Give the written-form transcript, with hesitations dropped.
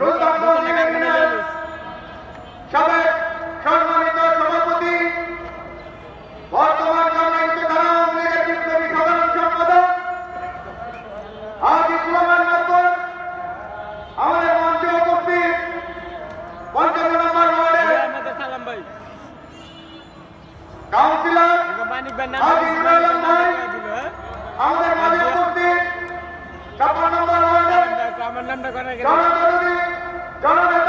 সুলতানগঞ্জ ইউনিয়নের সাবেক সম্মানিত সভাপতি, বর্তমান সংগ্রামিত ধারা আওয়ামী লীগের বিপ্লবী সাধারণ সম্পাদক হাজী সুলেমান মাতবর, আমাদের মঞ্চে উপস্থিত ৫৫ নম্বর ওয়ার্ডের কাউন্সিলর হাজী নুরুল আলম ভাই, আমাদের মাঝে উপস্থিত ৫৬ নম্বর ওয়ার্ডের জনদরদী